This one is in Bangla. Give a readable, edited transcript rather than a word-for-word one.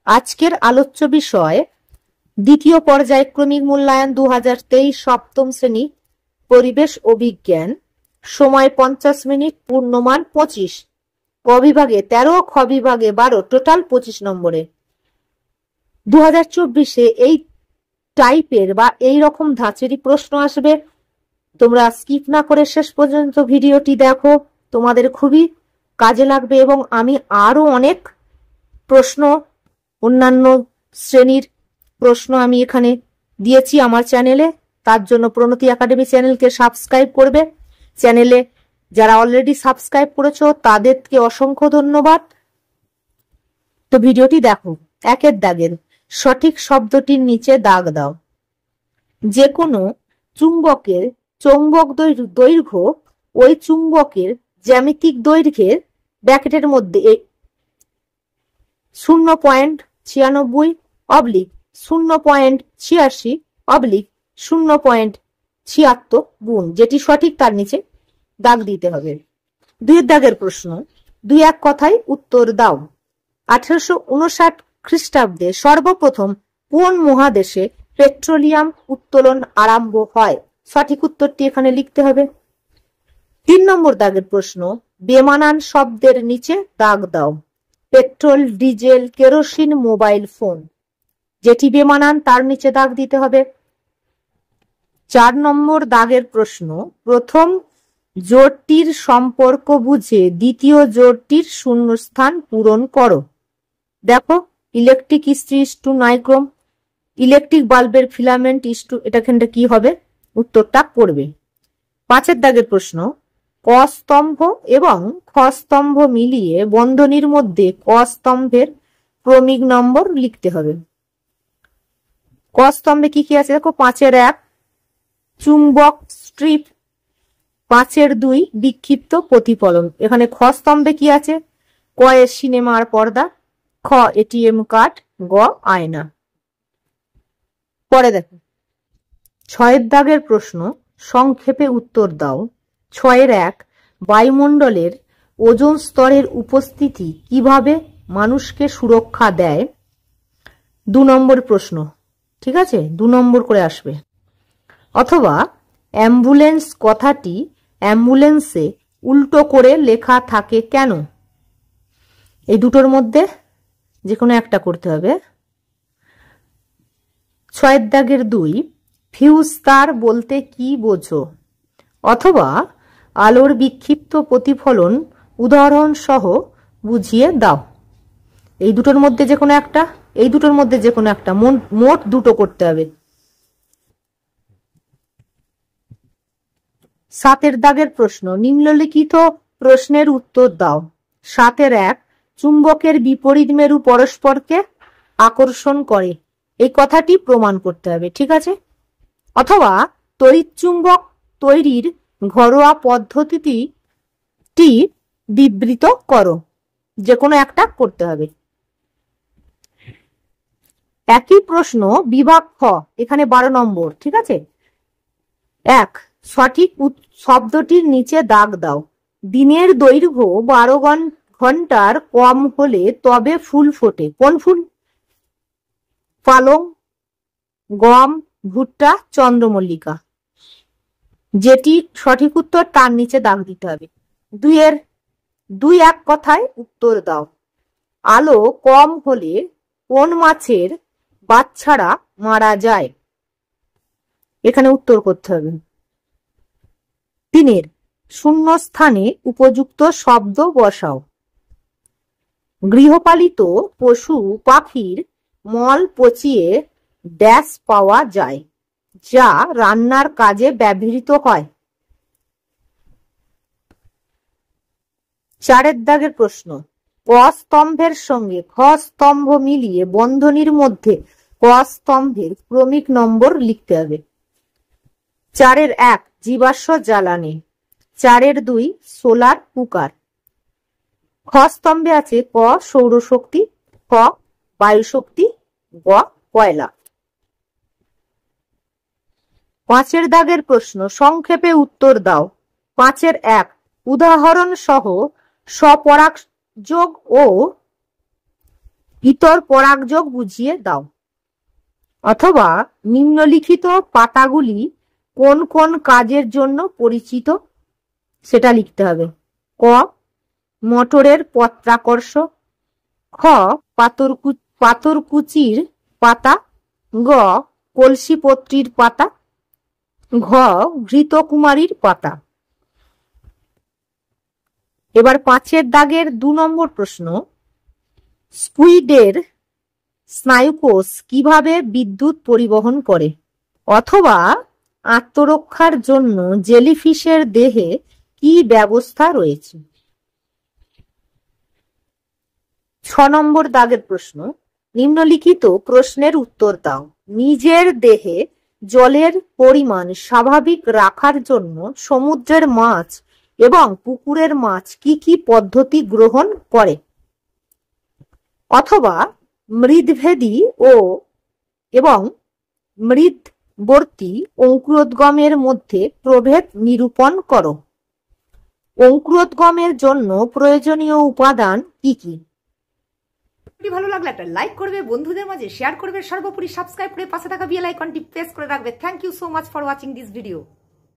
আজকের আলোচ্য বিষয় দ্বিতীয় পর্যায়ক্রমিক মূল্যায়ন 2023 সপ্তম শ্রেণী পরিবেশ ও বিজ্ঞান। সময় 50 মিনিট, পূর্ণমান 25, ক বিভাগে 13, খ বিভাগে 12, টোটাল 25 নম্বরে। 2024-এ এই টাইপের বা এই রকম ধাঁচেরই প্রশ্ন আসবে। তোমরা স্কিপ না করে শেষ পর্যন্ত ভিডিওটি দেখো, তোমাদের খুবই কাজে লাগবে। এবং আমি আরো অনেক প্রশ্ন, অন্যান্য শ্রেণীর প্রশ্ন আমি এখানে দিয়েছি আমার চ্যানেলে। তার জন্য প্রণতি একাডেমি চ্যানেলকে সাবস্ক্রাইব করবে। চ্যানেলে যারা অলরেডি সাবস্ক্রাইব করেছো তাদেরকে অসংখ্য ধন্যবাদ। তো ভিডিওটি দেখো। একের দাগের সঠিক শব্দটির নিচে দাগ দাও। যে কোনো চুম্বকের চৌম্বক দৈর্ঘ্য ওই চুম্বকের জ্যামিতিক দৈর্ঘ্যের ব্র্যাকেটের মধ্যে 0.96 অবলিক 0.86 অবলিক 0.76 গুণ, যেটি সঠিক তার নিচে দাগ দিতে হবে। দুইয়ের দাগের প্রশ্ন, দুই এক কথায় উত্তর দাও। 1859 খ্রিস্টাব্দে সর্বপ্রথম কোন মহাদেশে পেট্রোলিয়াম উত্তোলন আরম্ভ হয়? সঠিক উত্তরটি এখানে লিখতে হবে। 3 নম্বর দাগের প্রশ্ন, বেমানান শব্দের নিচে দাগ দাও। Petrol, diesel, kerosene, mobile phone, যেটি বেমানান তার নিচে দাগ দিতে হবে। 4 নম্বর দাগের প্রশ্ন, প্রথম জোড়টির সম্পর্ক বুঝে দ্বিতীয় জোড়টির শূন্যস্থান পূরণ করো। দেখো, ইলেকট্রিক ইস্ত্রি ইস্টু নাইক্রোম, ইলেকট্রিক বাল্বের ফিলামেন্ট ইস্টু, এটাখানটা কি হবে? উত্তরটা করবে। 5 দাগের প্রশ্ন, ক স্তম্ভ এবং খ স্তম্ভ মিলিয়ে বন্ধনীর মধ্যে ক স্তম্ভের ক্রমিক নম্বর লিখতে হবে। ক স্তম্ভে কি কি আছে দেখো, 5-এর 1 চুম্বক স্ট্রিপ, 5-এর 2 বিক্ষিপ্ত প্রতিফলন। এখানে খ স্তম্ভে কি আছে? ক এ সিনেমার পর্দা, খ এটিএম কার্ড, গ আয়না। পরে দেখো 6 দাগের প্রশ্ন, সংক্ষেপে উত্তর দাও। 6-এর 1 বায়ুমণ্ডলের ওজোন স্তরের উপস্থিতি কিভাবে মানুষকে সুরক্ষা দেয়? 2 নম্বর প্রশ্ন, ঠিক আছে, 2 নম্বর করে আসবে। অথবা অ্যাম্বুলেন্স কথাটি অ্যাম্বুলেন্সে উল্টো করে লেখা থাকে কেন? এই দুটোর মধ্যে যে কোনো একটা করতে হবে। 6 দাগের 2 ফিউজ তার বলতে কি বোঝো? অথবা আলোর বিক্ষিপ্ত প্রতিফলন উদাহরণ সহ বুঝিয়ে দাও। এই দুটোর মধ্যে যে কোনো একটা, এই দুটোর মধ্যে যে কোনো একটা, মোট দুটো করতে হবে। 7 দাগের প্রশ্ন, নিম্নলিখিত প্রশ্নের উত্তর দাও। 7-এর 1 চুম্বকের বিপরীত মেরু পরস্পরকে আকর্ষণ করে, এই কথাটি প্রমাণ করতে হবে, ঠিক আছে। অথবা তড়িৎ চুম্বক তৈরির ঘরোয়া পদ্ধতিটি বিবৃত করো, যে কোনো একটা করতে হবে। একই প্রশ্ন বিভাগ খ, এখানে 12 নম্বর, ঠিক আছে। 1 সঠিক শব্দটির নিচে দাগ দাও। দিনের দৈর্ঘ্য 12 ঘন্টার কম হলে তবে ফুল ফোটে। কোন ফুল? পালং, গম, ভুট্টা, চন্দ্রমল্লিকা, যেটি সঠিক উত্তর তার নিচে দাগ দিতে হবে। 2 এক কথায় উত্তর দাও। আলো কম হলে কোন মাছের বাচ্চারা মারা যায়? এখানে উত্তর করতে হবে। 3 শূন্যস্থানে উপযুক্ত শব্দ বসাও। গৃহপালিত পশু পাখির মল পচিয়ে ড্যাশ পাওয়া যায়, যা রান্নার কাজে ব্যবহৃত হয়। 4 দাগের প্রশ্ন, ক স্তম্ভের সঙ্গে খ স্তম্ভ মিলিয়ে বন্ধনীর মধ্যে ক স্তম্ভের ক্রমিক নম্বর লিখতে হবে। 4-এর 1 জীবাশ্ম জ্বালানি, 4-এর 2 সোলার কুকার। খ স্তম্ভে আছে ক সৌরশক্তি, খ বায়ুশক্তি, গ কয়লা। 5-এর দাগের প্রশ্ন, সংক্ষেপে উত্তর দাও। 5-এর 1 উদাহরণ সহ স্বপরাগযোগ ও ইতর পরাগযোগ বুঝিয়ে দাও। অথবা নিম্নলিখিত পাতাগুলি কোন কোন কাজের জন্য পরিচিত সেটা লিখতে হবে। ক, মটরের পত্রাকর্ষ। খ, পাথরকুচির পাতা। গ, কলসিপত্রীর পাতা। ঘ, ঘৃতকুমারীর পাতা। এবার 5-এর দাগের 2 নম্বর প্রশ্ন, স্কুইডের স্নায়ুকোষ কিভাবে বিদ্যুৎ পরিবহন করে? অথবা আত্মরক্ষার জন্য জেলিফিশের দেহে কি ব্যবস্থা রয়েছে? 6 নম্বর দাগের প্রশ্ন, নিম্নলিখিত প্রশ্নের উত্তর দাও। নিজের দেহে জলের পরিমাণ স্বাভাবিক রাখার জন্য সমুদ্রের মাছ এবং পুকুরের মাছ কি কি পদ্ধতি গ্রহণ করে? অথবা মৃদভেদী এবং মৃদবর্তী অঙ্কুরোদ্গমের মধ্যে প্রভেদ নিরূপণ করো। অঙ্কুরোদ্গমের জন্য প্রয়োজনীয় উপাদান কি কি? ভালো লাগলে একটা লাইক করবে, বন্ধুদের মাঝে শেয়ার করবে, সর্বোপরি সাবস্ক্রাইব করে পাশে থাকা বেল আইকনটি প্রেস করে রাখবে। Thank you so much for watching this video.